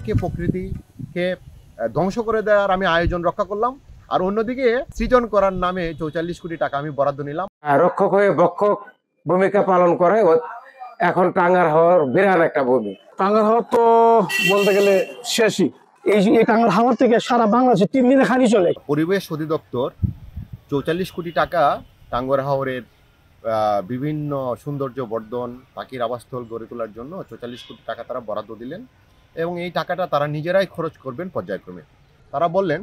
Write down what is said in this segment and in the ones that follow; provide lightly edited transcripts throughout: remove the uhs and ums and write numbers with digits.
আমাকে প্রকৃতিকে ধ্বংস করে দেওয়ার আমি আয়োজন রক্ষা করলাম, আর অন্যদিকে সৃজন করার নামে 44 কোটি টাকা আমি বরাদ্দ নিলাম। রক্ষক হয়ে বক্ষক ভূমিকা পালন করে এখন টাঙ্গার হাওর বিরাট একটা ভূমি। টাঙ্গার হাওর তো বলতে গেলে শেষই। এই টাঙ্গার হাওর থেকে সারা বাংলাদেশে 3 দিনে খালি চলে। পরিবেশ অধিদপ্তর 44 কোটি টাকা টাঙ্গার হাওরের বিভিন্ন সৌন্দর্য বর্ধন, পাখির আবাসস্থল গড়ে তোলার জন্য 44 কোটি টাকা তারা বরাদ্দ দিলেন, এবং এই টাকাটা তারা নিজেরাই খরচ করবেন পর্যায়ক্রমে। তারা বললেন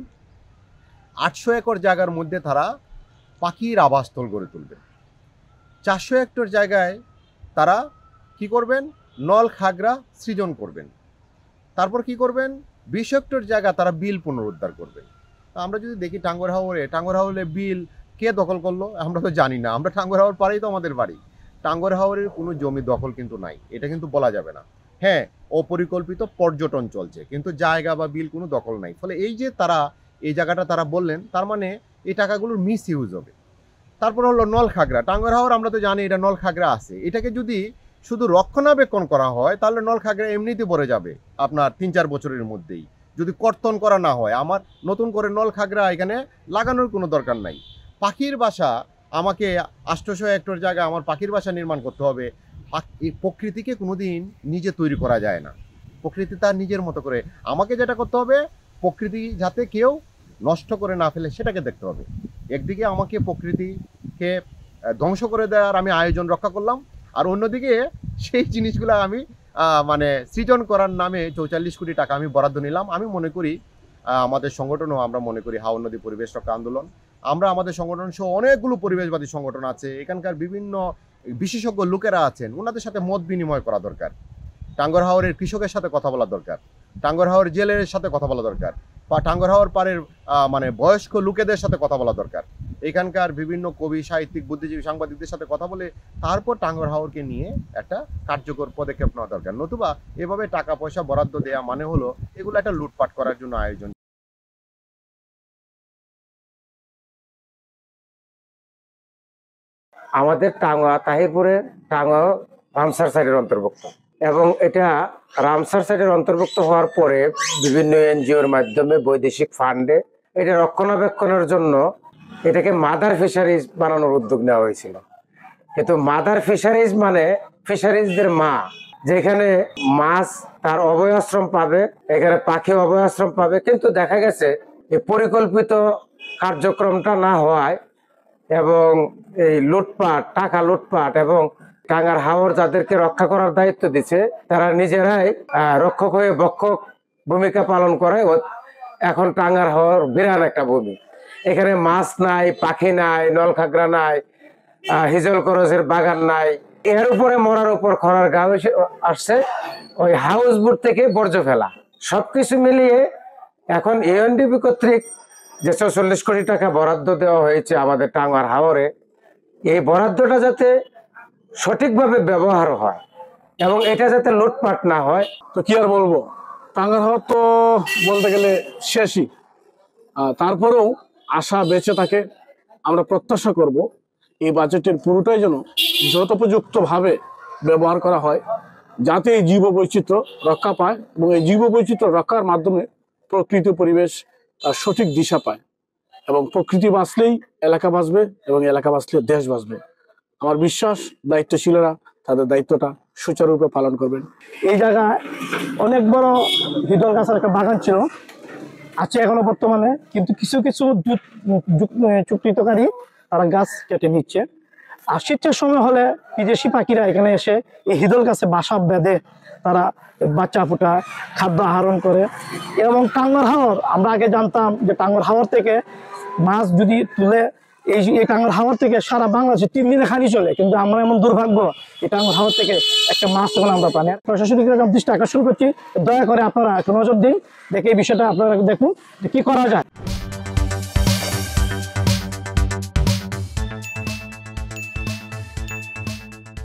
800 একর জায়গার মধ্যে তারা পাখির আবাসস্থল গড়ে তুলবেন। 400 হেক্টর জায়গায় তারা কি করবেন, নল খাগড়া সৃজন করবেন। তারপর কি করবেন, 20 হেক্টর জায়গা তারা বিল পুনরুদ্ধার করবেন। আমরা যদি দেখি টাঙ্গার হাওরে বিল কে দখল করলো আমরা তো জানি না। আমরা টাঙ্গার হাওর পাড়েই তো আমাদের বাড়ি। টাঙ্গার হাওরের কোনো জমি দখল কিন্তু নাই, এটা কিন্তু বলা যাবে না। হ্যাঁ, অপরিকল্পিত পর্যটন চলছে, কিন্তু জায়গা বা বিল কোনো দখল নাই। ফলে এই যে তারা এই জায়গাটা তারা বললেন, তার মানে এই টাকাগুলোর মিস ইউজ হবে। তারপর হলো নলখাগড়া। টাঙ্গার হাওর আমরা তো জানি এটা নলখাগড়া আছে, এটাকে যদি শুধু রক্ষণাবেক্ষণ করা হয় তাহলে নলখাগড়া এমনিতে পড়ে যাবে আপনার 3-4 বছরের মধ্যেই, যদি কর্তন করা না হয়। আমার নতুন করে নলখাগড়া এখানে লাগানোর কোনো দরকার নাই। পাখির বাসা আমাকে 800 হেক্টর জায়গায় আমার পাখির বাসা নির্মাণ করতে হবে। প্রকৃতিকে কোনোদিন নিজে তৈরি করা যায় না, প্রকৃতি তার নিজের মতো করে। আমাকে যেটা করতে হবে, প্রকৃতি যাতে কেউ নষ্ট করে না ফেলে সেটাকে দেখতে হবে। একদিকে আমাকে প্রকৃতিকে ধ্বংস করে দেওয়ার আমি আয়োজন রক্ষা করলাম, আর অন্যদিকে সেই জিনিসগুলো আমি সৃজন করার নামে 44 কোটি টাকা আমি বরাদ্দ নিলাম। আমি মনে করি আমাদের সংগঠনও আমরা মনে করি হাওর নদী পরিবেশ রক্ষা আন্দোলন, আমরা আমাদের সংগঠন সহ অনেকগুলো পরিবেশবাদী সংগঠন আছে, এখানকার বিভিন্ন বিশেষজ্ঞ লোকেরা আছেন, ওনাদের সাথে মত বিনিময় করা দরকার। টাঙ্গার হাওরের কৃষকের সাথে কথা বলা দরকার, টাঙ্গার হাওর জেলের সাথে কথা বলা দরকার, বা টাঙ্গার হাওর পাড়ের বয়স্ক লোকেদের সাথে কথা বলা দরকার। এখানকার বিভিন্ন কবি, সাহিত্যিক, বুদ্ধিজীবী, সাংবাদিকদের সাথে কথা বলে তারপর টাঙ্গার হাওরকে নিয়ে একটা কার্যকর পদক্ষেপ নেওয়া দরকার। নতুবা এভাবে টাকা পয়সা বরাদ্দ দেওয়া মানে হলো এগুলো একটা লুটপাট করার জন্য আয়োজন। আমাদের টাঙ্গা তাহিরপুরে টাঙ্গা রামসার সাইডের অন্তর্ভুক্ত, এবং এটা রামসার সাইডের অন্তর্ভুক্ত হওয়ার পরে বিভিন্ন এনজিওর মাধ্যমে বৈদেশিক ফান্ডে এটা রক্ষণাবেক্ষণের জন্য এটাকে মাদার ফিশারিজ বানানোর উদ্যোগ নেওয়া হয়েছিল। কিন্তু মাদার ফিশারিজ মানে ফিশারিজদের মা, যেখানে মাছ তার অভয়াশ্রম পাবে, এখানে পাখি অভয়াশ্রম পাবে। কিন্তু দেখা গেছে এই পরিকল্পিত কার্যক্রমটা না হওয়ায় এবং এই লুটপাট, টাকা লুটপাট, এবং টাঙ্গার হাওর যাদেরকে রক্ষা করার দায়িত্ব দিচ্ছে তারা নিজেরাই রক্ষক হয়ে বক্ষক ভূমিকা পালন করে এখন টাঙ্গার হাওর বিরাট একটা ভূমি। এখানে মাছ নাই, পাখি নাই, নলখাগড়া নাই, হিজল করজের বাগান নাই, এর উপরে মরার উপর খরার গাঁও আসছে ওই হাউস বোট থেকে বর্জ্য ফেলা। সবকিছু মিলিয়ে এখন ইউএনডিপি কর্তৃক যে 44 কোটি টাকা বরাদ্দ দেওয়া হয়েছে আমাদের টাঙ্গার হাওরে, এই বরাদ্দটা যাতে সঠিকভাবে ব্যবহার হয় এবং এটা যাতে লুটপাট না হয়। তো কি আর বলবো, টাঙ্গার হাওর তো বলতে গেলে শেষই। তারপরেও আশা বেঁচে থাকে। আমরা প্রত্যাশা করব এই বাজেটের পুরোটাই যেন যথোপযুক্তভাবে ব্যবহার করা হয়, যাতে এই জীববৈচিত্র্য রক্ষা পায় এবং এই জীববৈচিত্র্য রক্ষার মাধ্যমে প্রকৃতি পরিবেশ তার সঠিক দিশা পায়, এবং প্রকৃতি বাঁচলেই এলাকা বাঁচবে এবং এলাকা বাঁচলে দেশ বাঁচবে। আমার বিশ্বাস দায়িত্বশীলরা তাদের দায়িত্বটা সুচারুরূপে পালন করবেন। এই জায়গায় অনেক বড় হিদল গাছের একটা বাগান ছিল, আছে এখনো বর্তমানে, কিন্তু কিছু কিছু চুক্তিতকারী তারা গাছ কেটে নিচ্ছে। আর শীতের সময় হলে বিদেশি পাখিরা এখানে এসে এই হিদল গাছে বাসা বেঁধে তারা বাচ্চা ফোটায়, খাদ্য আহরণ করে। এবং টাঙ্গার হাওর, আমরা আগে জানতাম যে টাঙ্গার হাওর থেকে মাছ যদি তুলে এই টাঙ্গার হাওর থেকে সারা বাংলাদেশে 3 দিনে খালি চলে, কিন্তু আমরা এমন দুর্ভাগ্য এই টাঙ্গার হাওর থেকে একটা মাছ তখন আমরা পাই না। প্রশাসনিক দৃষ্টি আকর্ষণ করছি, দয়া করে আপনারা একটু নজর দিন, দেখে এই বিষয়টা আপনারা দেখুন যে কি করা যায়।